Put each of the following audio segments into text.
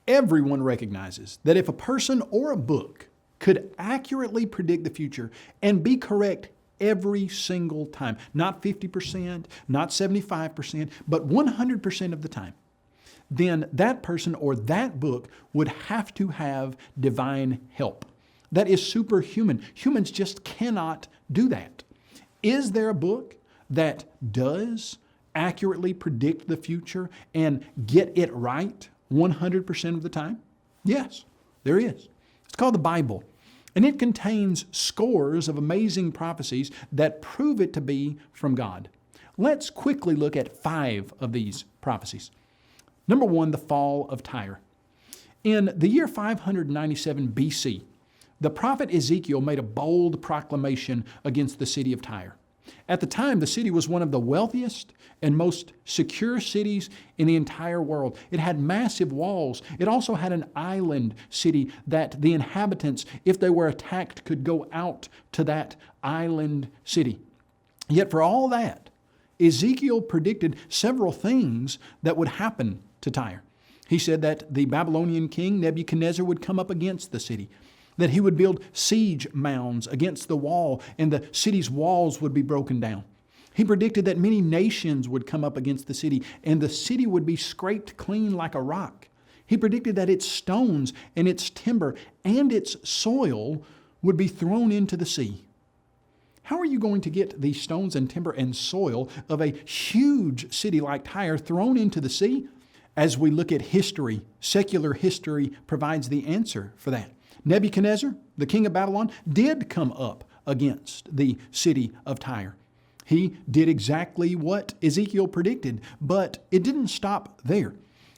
Everyone recognizes that if a person or a book could accurately predict the future and be correct every single time, not 50%, not 75%, but 100% of the time, then that person or that book would have to have divine help. That is superhuman. Humans just cannot do that. Is there a book that does accurately predict the future and get it right 100% of the time? Yes, there is. It's called the Bible, and it contains scores of amazing prophecies that prove it to be from God. Let's quickly look at 5 of these prophecies. Number 1, the fall of Tyre. In the year 597 BC, the prophet Ezekiel made a bold proclamation against the city of Tyre. At the time, the city was one of the wealthiest and most secure cities in the entire world. It had massive walls. It also had an island city that the inhabitants, if they were attacked, could go out to that island city. Yet for all that, Ezekiel predicted several things that would happen to Tyre. He said that the Babylonian king Nebuchadnezzar would come up against the city, that he would build siege mounds against the wall, and the city's walls would be broken down. He predicted that many nations would come up against the city, and the city would be scraped clean like a rock. He predicted that its stones and its timber and its soil would be thrown into the sea. How are you going to get the stones and timber and soil of a huge city like Tyre thrown into the sea? As we look at history, secular history provides the answer for that. Nebuchadnezzar, the king of Babylon, did come up against the city of Tyre. He did exactly what Ezekiel predicted, but it didn't stop there.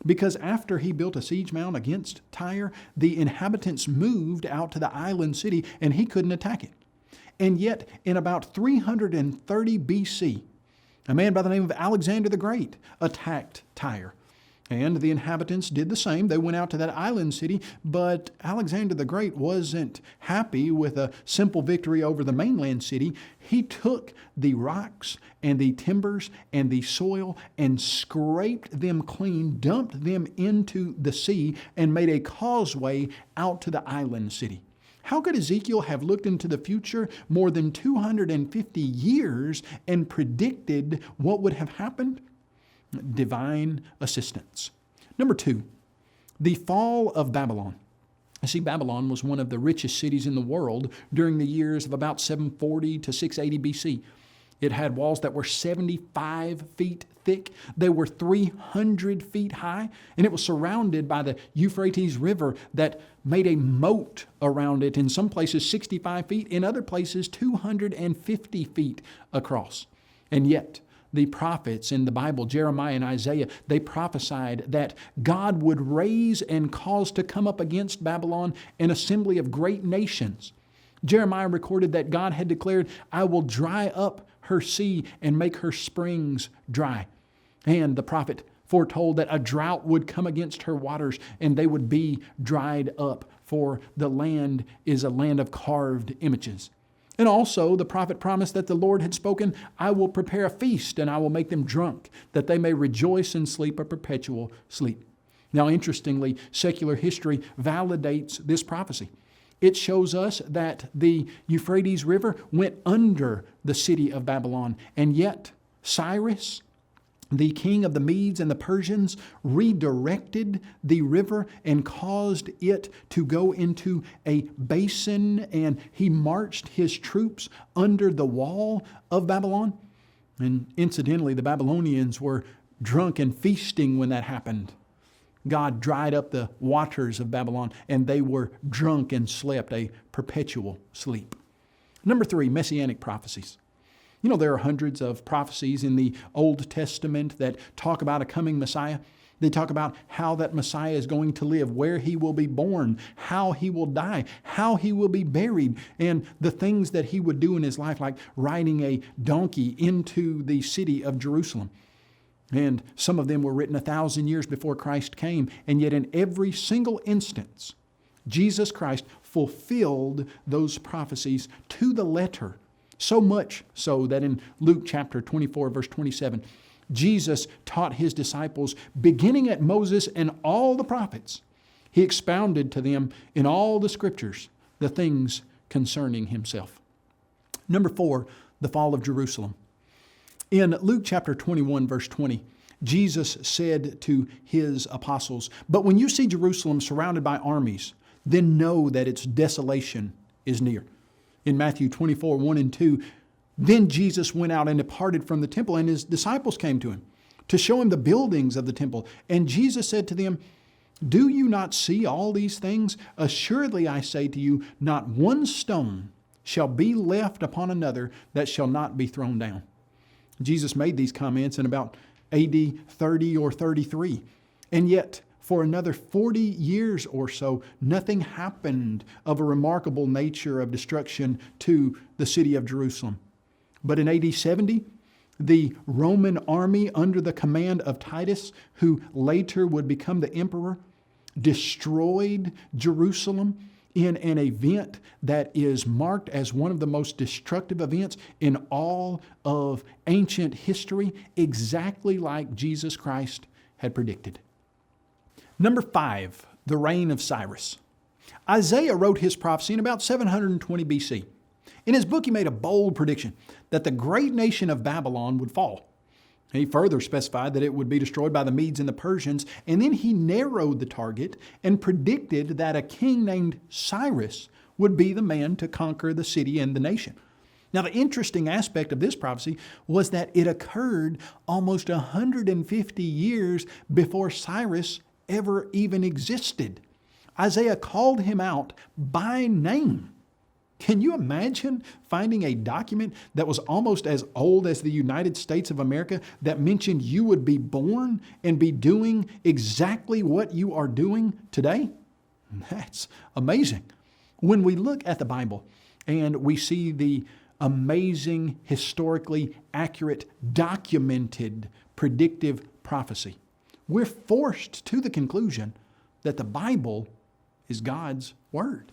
Because after he built a siege mound against Tyre, the inhabitants moved out to the island city and he couldn't attack it. And yet, in about 330 BC, a man by the name of Alexander the Great attacked Tyre. And the inhabitants did the same. They went out to that island city, but Alexander the Great wasn't happy with a simple victory over the mainland city. He took the rocks and the timbers and the soil and scraped them clean, dumped them into the sea, and made a causeway out to the island city. How could Ezekiel have looked into the future more than 250 years and predicted what would have happened? Divine assistance. Number 2, the fall of Babylon. See, Babylon was one of the richest cities in the world during the years of about 740 to 680 BC. It had walls that were 75 feet thick. They were 300 feet high, and it was surrounded by the Euphrates River that made a moat around it, in some places 65 feet, in other places 250 feet across. And yet, the prophets in the Bible, Jeremiah and Isaiah, they prophesied that God would raise and cause to come up against Babylon an assembly of great nations. Jeremiah recorded that God had declared, "I will dry up her sea and make her springs dry." And the prophet foretold that a drought would come against her waters and they would be dried up, for the land is a land of carved images. And also the prophet promised that the Lord had spoken, "I will prepare a feast and I will make them drunk, that they may rejoice and sleep a perpetual sleep." Now, interestingly, secular history validates this prophecy. It shows us that the Euphrates River went under the city of Babylon, and yet Cyrus, the king of the Medes and the Persians, redirected the river and caused it to go into a basin, and he marched his troops under the wall of Babylon. And incidentally, the Babylonians were drunk and feasting when that happened. God dried up the waters of Babylon, and they were drunk and slept a perpetual sleep. Number 3, messianic prophecies. You know, there are hundreds of prophecies in the Old Testament that talk about a coming Messiah. They talk about how that Messiah is going to live, where he will be born, how he will die, how he will be buried, and the things that he would do in his life, like riding a donkey into the city of Jerusalem. And some of them were written 1,000 years before Christ came, and yet in every single instance, Jesus Christ fulfilled those prophecies to the letter. So much so that in Luke chapter 24, verse 27, Jesus taught his disciples, beginning at Moses and all the prophets, He expounded to them in all the scriptures the things concerning himself. Number 4, the fall of Jerusalem. In Luke chapter 21, verse 20, Jesus said to his apostles, "But when you see Jerusalem surrounded by armies, then know that its desolation is near." In Matthew 24, 1 and 2, then Jesus went out and departed from the temple, and his disciples came to him to show him the buildings of the temple. And Jesus said to them, "Do you not see all these things? Assuredly I say to you, not one stone shall be left upon another that shall not be thrown down." Jesus made these comments in about AD 30 or 33. And yet, for another 40 years or so, nothing happened of a remarkable nature of destruction to the city of Jerusalem. But in AD 70, the Roman army under the command of Titus, who later would become the emperor, destroyed Jerusalem in an event that is marked as one of the most destructive events in all of ancient history, exactly like Jesus Christ had predicted. Number 5, the reign of Cyrus. Isaiah wrote his prophecy in about 720 BC. In his book, he made a bold prediction that the great nation of Babylon would fall. He further specified that it would be destroyed by the Medes and the Persians, and then he narrowed the target and predicted that a king named Cyrus would be the man to conquer the city and the nation. Now, the interesting aspect of this prophecy was that it occurred almost 150 years before Cyrus ever even existed. Isaiah called him out by name. Can you imagine finding a document that was almost as old as the United States of America that mentioned you would be born and be doing exactly what you are doing today? That's amazing. When we look at the Bible and we see the amazing, historically accurate, documented, predictive prophecy, we're forced to the conclusion that the Bible is God's Word.